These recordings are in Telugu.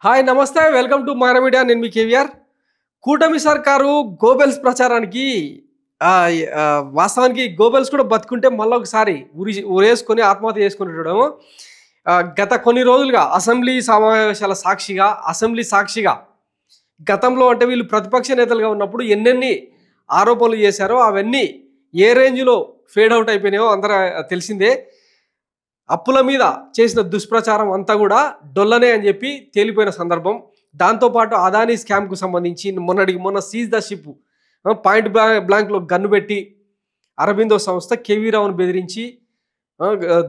హాయ్ నమస్తే వెల్కమ్ టు మారా మీడియా. నేను మీ కేవీఆర్. కూటమి సర్కారు గోబెల్స్ ప్రచారానికి వాస్తవానికి గోబెల్స్ కూడా బతుకుంటే మళ్ళీ ఒకసారి ఉరేసుకొని ఆత్మహత్య చేసుకునేటోడేమో. గత కొన్ని రోజులుగా అసెంబ్లీ సమావేశాల సాక్షిగా గతంలో అంటే వీళ్ళు ప్రతిపక్ష నేతలుగా ఉన్నప్పుడు ఎన్నెన్ని ఆరోపణలు చేశారో అవన్నీ ఏ రేంజ్లో ఫేడ్ అవుట్ అయిపోయినాయో అందరూ తెలిసిందే. అప్పుల మీద చేసిన దుష్ప్రచారం అంతా కూడా డొల్లనే అని చెప్పి తేలిపోయిన సందర్భం. దాంతోపాటు అదానీ స్కామ్కు సంబంధించి మొన్న సీజ్ ద షిప్ పాయింట్ బ్లాంక్లో గన్ను పెట్టి అరబిందో సంస్థ కేవీ రావును బెదిరించి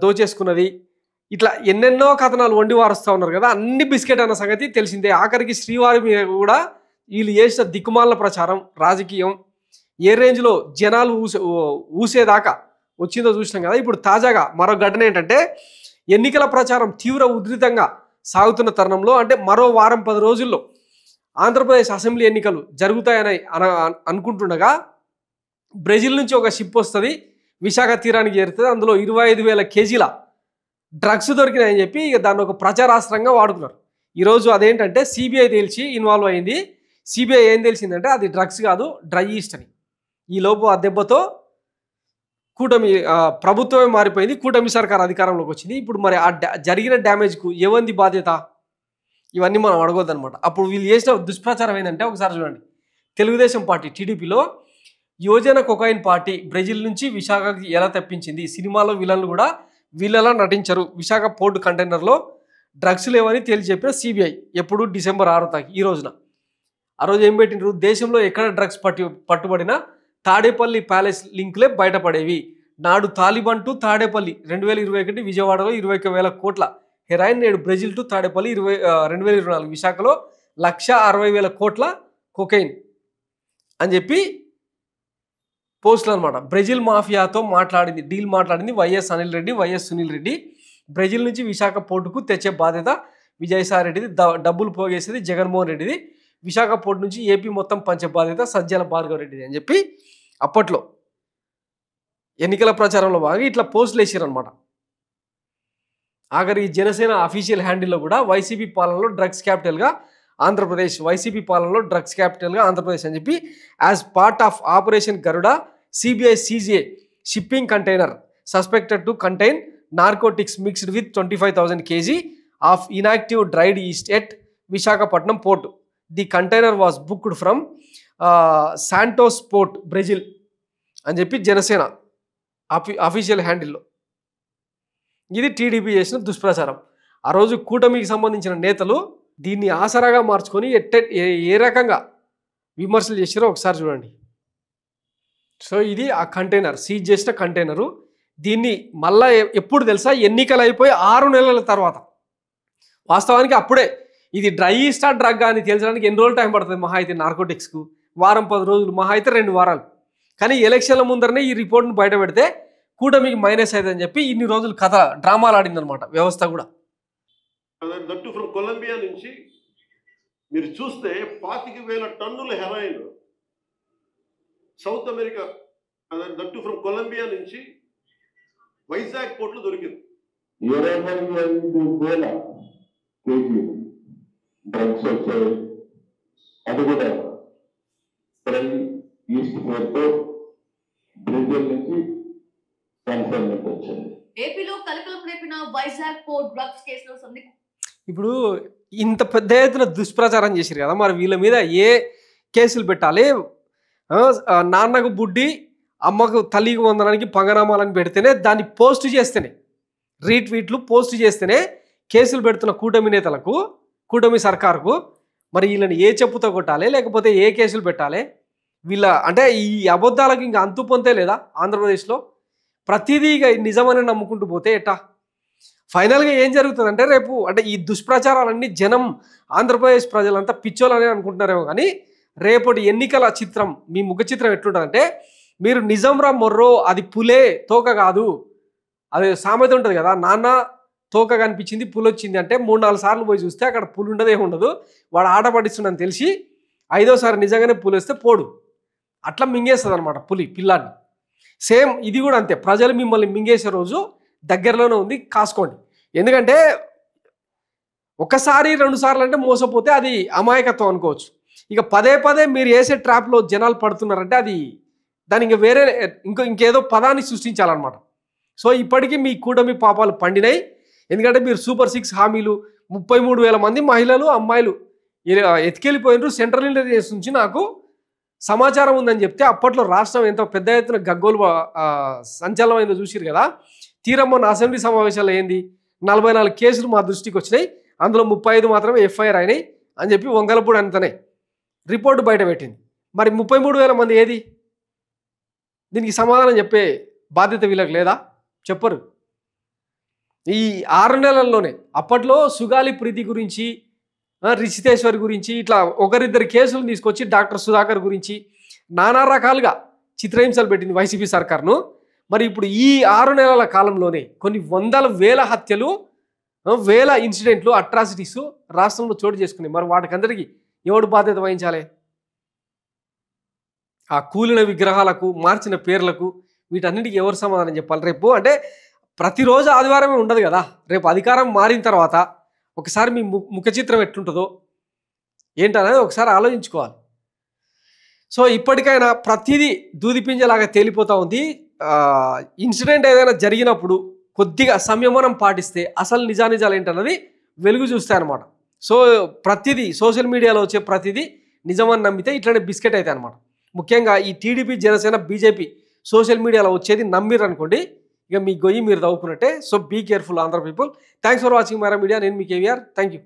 దోచేసుకున్నది. ఇట్లా ఎన్నెన్నో కథనాలు వండి వారుస్తూ ఉన్నారు కదా. అన్ని బిస్కెట్ అన్న సంగతి తెలిసిందే. ఆఖరికి శ్రీవారి మీద కూడా వీళ్ళు చేసిన దిక్కుమాల ప్రచారం రాజకీయం ఏ రేంజ్లో జనాలు ఊసేదాకా వచ్చిందో చూసినాం కదా. ఇప్పుడు తాజాగా మరో ఘటన ఏంటంటే, ఎన్నికల ప్రచారం తీవ్ర ఉధృతంగా సాగుతున్న తరుణంలో అంటే మరో వారం 10 రోజుల్లో ఆంధ్రప్రదేశ్ అసెంబ్లీ ఎన్నికలు జరుగుతాయని అనుకుంటుండగా బ్రెజిల్ నుంచి ఒక షిప్ వస్తుంది, విశాఖ తీరానికి చేరుతుంది. అందులో 25,000 కేజీల డ్రగ్స్ దొరికినాయని చెప్పి ఇక దాన్ని ఒక ప్రచారాస్త్రంగా వాడుకున్నారు. ఈరోజు అదేంటంటే సిబిఐ తేల్చి ఇన్వాల్వ్ అయింది. సిబిఐ ఏం తెలిసిందంటే అది డ్రగ్స్ కాదు, డ్రై ఈస్ట్ అని. ఈలోపు ఆ దెబ్బతో కూటమి ప్రభుత్వమే మారిపోయింది, కూటమి సర్కార్ అధికారంలోకి వచ్చింది. ఇప్పుడు మరి ఆ జరిగిన డ్యామేజ్కు ఎవరిది బాధ్యత, ఇవన్నీ మనం అడగొద్దనమాట. అప్పుడు వీళ్ళు చేసిన దుష్ప్రచారం ఏంటంటే ఒకసారి చూడండి. తెలుగుదేశం పార్టీ టీడీపీలో యువజన కొకైన్ పార్టీ బ్రెజిల్ నుంచి విశాఖకి ఎలా తెప్పించింది, సినిమాలో విలన్లు కూడా వీళ్ళలా నటించరు, విశాఖ పోర్టు కంటైనర్లో డ్రగ్స్ లేవని తేల్చి చెప్పిన సిబిఐ. ఎప్పుడు డిసెంబర్ 6వ తారీఖు ఈ రోజున. ఆ రోజు ఏం పెట్టినారు, దేశంలో ఎక్కడ డ్రగ్స్ పట్టుబడినా తాడేపల్లి ప్యాలెస్ లింకులే బయటపడేవి. నాడు తాలిబాన్ టు తాడేపల్లి 2021 విజయవాడలో 21,000 కోట్ల హెరాయిన్, నేడు బ్రెజిల్ టు తాడేపల్లి 2024 విశాఖలో 1,60,000 కోట్ల కొకైన్ అని చెప్పి పోస్టులు అనమాట. బ్రెజిల్ మాఫియాతో డీల్ మాట్లాడింది YS Anil Reddy, YS Sunil Reddy. Brazil నుంచి విశాఖ పోర్టుకు తెచ్చే బాధ్యత విజయసాయి రెడ్డిది, డబ్బులు పోగేసేది జగన్మోహన్ రెడ్డిది. విశాఖ పోర్టు నుంచి ఏపీ మొత్తం పంచే బాధ్యత సజ్జల భార్గవ రెడ్డిది అని చెప్పి అప్పట్లో ఎన్నికల ప్రచారంలో బాగా ఇట్లా పోస్టులు వేసారనమాట. ఆఖరి జనసేన అఫీషియల్ హ్యాండిల్లో కూడా వైసీపీ పాలనలో డ్రగ్స్ క్యాపిటల్గా ఆంధ్రప్రదేశ్, వైసీపీ పాలనలో డ్రగ్స్ క్యాపిటల్గా ఆంధ్రప్రదేశ్ అని చెప్పి as part of operation Garuda CBI seized shipping container suspected to contain narcotics mixed with 25,000 kg of inactive dried yeast at Visakhapatnam port. The container was booked from Santos port Brazil అని చెప్పి జనసేన అఫీషియల్ హ్యాండిల్లో. ఇది టీడీపీ చేసిన దుష్ప్రచారం. ఆ రోజు కూటమికి సంబంధించిన నేతలు దీన్ని ఆసరాగా మార్చుకొని ఏ రకంగా విమర్శలు చేశారో ఒకసారి చూడండి. సో ఇది ఆ కంటైనర్, సీజ్ చేసిన కంటైనరు. దీన్ని మళ్ళా ఎప్పుడు తెలుసా, ఎన్నికలు అయిపోయి 6 నెలల తర్వాత. వాస్తవానికి అప్పుడే ఇది డ్రై ఈస్టా డ్రగ్ అని తేల్చడానికి ఎన్ని రోజులు టైం పడుతుంది మహా అయితే, నార్కోటిక్స్కు వారం 10 రోజులు, మహా అయితే 2 వారాలు. కానీ ఎలక్షన్ల ముందరనే ఈ రిపోర్ట్ను బయట పెడితే కూటమికి మైనస్ అవుతుందని చెప్పి ఇన్ని రోజులు కథ డ్రామాలు ఆడిందనమాట వ్యవస్థ కూడా. దట్టు ఫ్రమ్ కొలంబియా నుంచి మీరు చూస్తే 25,000 టన్నుల heroin South America, that from Colombia నుంచి వైజాగ్ పోర్టులో దొరికింది. 25,000 కేజీ డ్రగ్స్ వచ్చాయి. అది కూడా డ్రై ఈస్ట్ పేరుతో బ్రెజిల్ నుంచి కన్ఫర్మేట్ వచ్చింది. ఏపీలో కలకలం రేపిన వైజాగ్ పోర్ట్ డ్రగ్స్ కేసులో ఇప్పుడు ఇంత పెద్ద ఎత్తున దుష్ప్రచారం చేశారు కదా, మరి వీళ్ళ మీద ఏ కేసులు పెట్టాలి? నాన్నకు బుడ్డి, అమ్మకు తల్లికి వందనానికి పంగనామాలని పెడితేనే, దాన్ని పోస్ట్ చేస్తేనే, రీట్వీట్లు పోస్ట్ చేస్తేనే కేసులు పెడుతున్న కూటమి నేతలకు, కూటమి సర్కారుకు మరి వీళ్ళని ఏ చెప్పుతో కొట్టాలి, లేకపోతే ఏ కేసులు పెట్టాలి? వీళ్ళ అంటే ఈ అబద్ధాలకు ఇంకా అంతు పొంతే లేదా ఆంధ్రప్రదేశ్లో? ప్రతిదీ ఇక నిజమని నమ్ముకుంటూ పోతే ఎట్టా? ఫైనల్గా ఏం జరుగుతుందంటే రేపు అంటే ఈ దుష్ప్రచారాలన్నీ జనం, ఆంధ్రప్రదేశ్ ప్రజలంతా పిచ్చోలని అనుకుంటున్నారేమో, కానీ రేపటి ఎన్నికల చిత్రం, మీ ముఖ చిత్రం ఎట్లుంటుందంటే, మీరు నిజంరా మొర్రో, అది పులే తోక కాదు. అది సామెత ఉంటుంది కదా, నాన్న తోక కనిపించింది పులి వచ్చింది అంటే 3-4 సార్లు పోయి చూస్తే అక్కడ పులి ఉండదే ఉండదు, వాడు ఆట పడిస్తుండని తెలిసి 5వ సారి నిజంగానే పులి వస్తే పోడు, అట్లా మింగేస్తుంది అనమాట పులి పిల్లాన్ని. సేమ్ ఇది కూడా అంతే, ప్రజలు మిమ్మల్ని మింగేసే రోజు దగ్గరలోనే ఉంది, కాసుకోండి. ఎందుకంటే ఒకసారి 2 సార్లు అంటే మోసపోతే అది అమాయకత్వం అనుకోవచ్చు. ఇక పదే పదే మీరు వేసే ట్రాప్లో జనాలు పడుతున్నారంటే అది దాని ఇంకా వేరే ఇంకేదో పదాన్ని సృష్టించాలన్నమాట. సో ఇప్పటికీ మీ కూటమి పాపాలు పండినాయి. ఎందుకంటే మీరు సూపర్ 6 హామీలు 33,000 మంది మహిళలు అమ్మాయిలు ఎత్తుకెళ్ళిపోయినారు. సెంట్రల్ ఇంటెలిజెన్స్ నుంచి నాకు సమాచారం ఉందని చెప్తే అప్పట్లో రాష్ట్రం ఎంత పెద్ద ఎత్తున గగ్గోలు సంచలనమైందో చూసిరు కదా. తీరమ్మన్న అసెంబ్లీ సమావేశాల్లో ఏంది 44 కేసులు మా దృష్టికి వచ్చినాయి, అందులో 35 మాత్రమే ఎఫ్ఐఆర్ అయినాయి అని చెప్పి వంగలపూడి అంతనే రిపోర్టు బయట పెట్టింది. మరి 33,000 మంది ఏది? దీనికి సమాధానం చెప్పే బాధ్యత వీళ్ళకి లేదా? చెప్పరు. ఈ 6 నెలల్లోనే అప్పట్లో సుగాలి ప్రీతి గురించి, రిషితేశ్వరి గురించి ఇట్లా ఒకరిద్దరు కేసులు తీసుకొచ్చి డాక్టర్ సుధాకర్ గురించి నానా రకాలుగా చిత్రహింసలు పెట్టింది వైసీపీ సర్కార్ను. మరి ఇప్పుడు ఈ 6 నెలల కాలంలోనే కొన్ని వందల వేల హత్యలు, వేల ఇన్సిడెంట్లు, అట్రాసిటీస్ రాష్ట్రంలో చోటు చేసుకున్నాయి. మరి వాటికందరికీ ఎవడు బాధ్యత వహించాలి? ఆ కూలిన విగ్రహాలకు, మార్చిన పేర్లకు, వీటన్నిటికీ ఎవరు సమాధానం చెప్పాలి? రేపు అంటే ప్రతిరోజు ఆదివారమే ఉండదు కదా. రేపు అధికారం మారిన తర్వాత ఒకసారి మీ ముఖ చిత్రం ఎట్లుంటుందో ఏంటనేది ఒకసారి ఆలోచించుకోవాలి. సో ఇప్పటికైనా ప్రతిదీ దూదిపింజలాగా తేలిపోతూ ఉంది. ఇన్సిడెంట్ ఏదైనా జరిగినప్పుడు కొద్దిగా సంయమనం పాటిస్తే అసలు నిజానిజాలు ఏంటన్నది వెలుగు చూస్తాయన్నమాట. సో ప్రతిదీ సోషల్ మీడియాలో వచ్చే ప్రతిదీ నిజమని నమ్మితే ఇట్లనే బిస్కెట్ అవుతాయి అనమాట. ముఖ్యంగా ఈ టీడీపీ, జనసేన, బీజేపీ సోషల్ మీడియాలో వచ్చేది నమ్మిరు అనుకోండి, ఇక మీ గొయ్యి మీరు తవ్వుకున్నట్టే. So be careful Andhra people. Thanks for watching Myra Media. నేను మీ కేవీఆర్. Thank you.